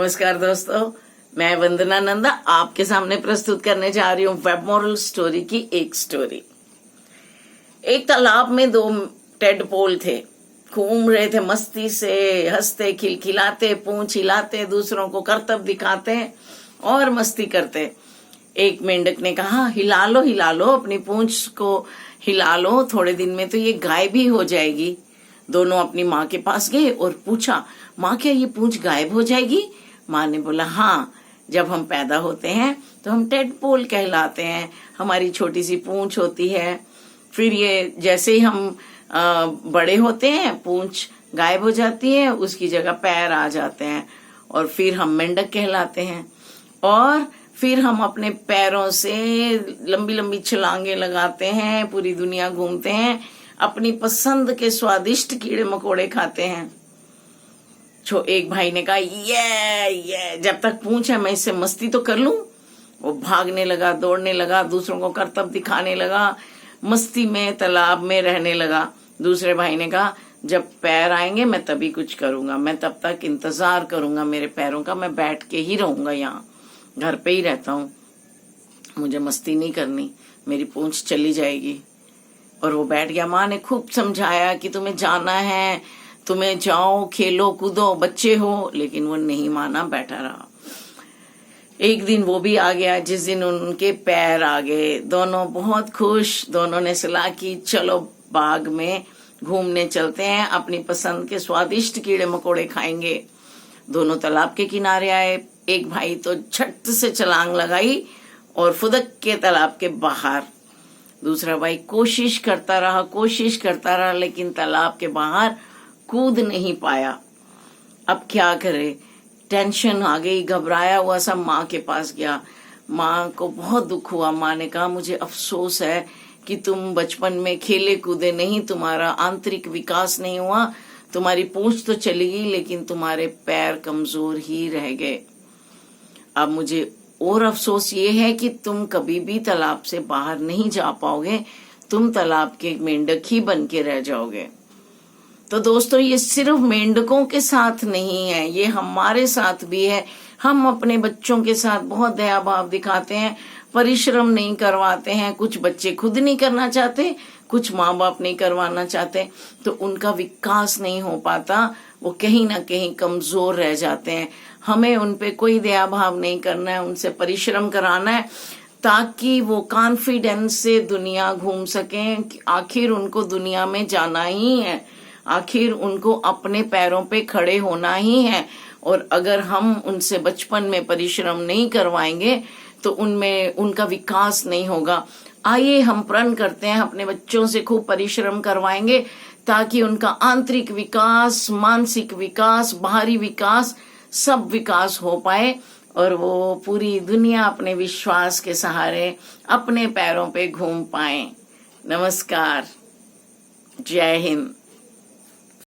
नमस्कार दोस्तों, मैं वंदना नंदा आपके सामने प्रस्तुत करने जा रही हूँ वेब मॉरल स्टोरी की एक स्टोरी। एक तालाब में दो टेडपोल थे, घूम रहे थे मस्ती से, हंसते खिलखिलाते, पूंछ हिलाते, दूसरों को करतब दिखाते और मस्ती करते। एक मेंढक ने कहा, हिला लो अपनी पूंछ को हिला लो, थोड़े दिन में तो ये गायब ही हो जाएगी। दोनों अपनी माँ के पास गए और पूछा, माँ क्या ये पूंछ गायब हो जाएगी? माँ ने बोला, हाँ, जब हम पैदा होते हैं तो हम टेडपोल कहलाते हैं, हमारी छोटी सी पूंछ होती है। फिर ये जैसे ही हम बड़े होते हैं पूंछ गायब हो जाती है, उसकी जगह पैर आ जाते हैं और फिर हम मेंढक कहलाते हैं। और फिर हम अपने पैरों से लंबी लंबी छलांगे लगाते हैं, पूरी दुनिया घूमते हैं, अपनी पसंद के स्वादिष्ट कीड़े मकोड़े खाते हैं। एक भाई ने कहा, ये जब तक पूंछ है मैं इससे मस्ती तो कर लूं। वो भागने लगा, दौड़ने लगा, दूसरों को करतब दिखाने लगा, मस्ती में तालाब में रहने लगा। दूसरे भाई ने कहा, जब पैर आएंगे मैं तभी कुछ करूंगा, मैं तब तक इंतजार करूंगा मेरे पैरों का, मैं बैठ के ही रहूंगा, यहाँ घर पे ही रहता हूँ, मुझे मस्ती नहीं करनी, मेरी पूंछ चली जाएगी। और वो बैठ गया। माँ ने खूब समझाया कि तुम्हें जाना है, तुम्हें जाओ, खेलो कूदो, बच्चे हो, लेकिन वो नहीं माना, बैठा रहा। एक दिन वो भी आ गया जिस दिन उनके पैर आ गए। दोनों बहुत खुश, दोनों ने सलाह की, चलो बाग में घूमने चलते हैं, अपनी पसंद के स्वादिष्ट कीड़े मकोड़े खाएंगे। दोनों तालाब के किनारे आए। एक भाई तो झट से छलांग लगाई और फुदक के तालाब के बाहर। दूसरा भाई कोशिश करता रहा, लेकिन तालाब के बाहर कूद नहीं पाया। अब क्या करे, टेंशन आ गई, घबराया हुआ सब माँ के पास गया। माँ को बहुत दुख हुआ। माँ ने कहा, मुझे अफसोस है कि तुम बचपन में खेले कूदे नहीं, तुम्हारा आंतरिक विकास नहीं हुआ, तुम्हारी पूंछ तो चली गई लेकिन तुम्हारे पैर कमजोर ही रह गए। अब मुझे और अफसोस ये है कि तुम कभी भी तालाब से बाहर नहीं जा पाओगे, तुम तालाब के मेंढक ही बन के रह जाओगे। तो दोस्तों, ये सिर्फ मेंढकों के साथ नहीं है, ये हमारे साथ भी है। हम अपने बच्चों के साथ बहुत दया भाव दिखाते हैं, परिश्रम नहीं करवाते हैं। कुछ बच्चे खुद नहीं करना चाहते, कुछ माँ बाप नहीं करवाना चाहते, तो उनका विकास नहीं हो पाता, वो कहीं ना कहीं कमजोर रह जाते हैं। हमें उन पे कोई दया भाव नहीं करना है, उनसे परिश्रम कराना है ताकि वो कॉन्फिडेंस से दुनिया घूम सकें। आखिर उनको दुनिया में जाना ही है, आखिर उनको अपने पैरों पे खड़े होना ही है। और अगर हम उनसे बचपन में परिश्रम नहीं करवाएंगे तो उनमें उनका विकास नहीं होगा। आइए हम प्रण करते हैं, अपने बच्चों से खूब परिश्रम करवाएंगे ताकि उनका आंतरिक विकास, मानसिक विकास, बाहरी विकास, सब विकास हो पाए और वो पूरी दुनिया अपने विश्वास के सहारे अपने पैरों पे घूम पाए। नमस्कार, जय हिंद।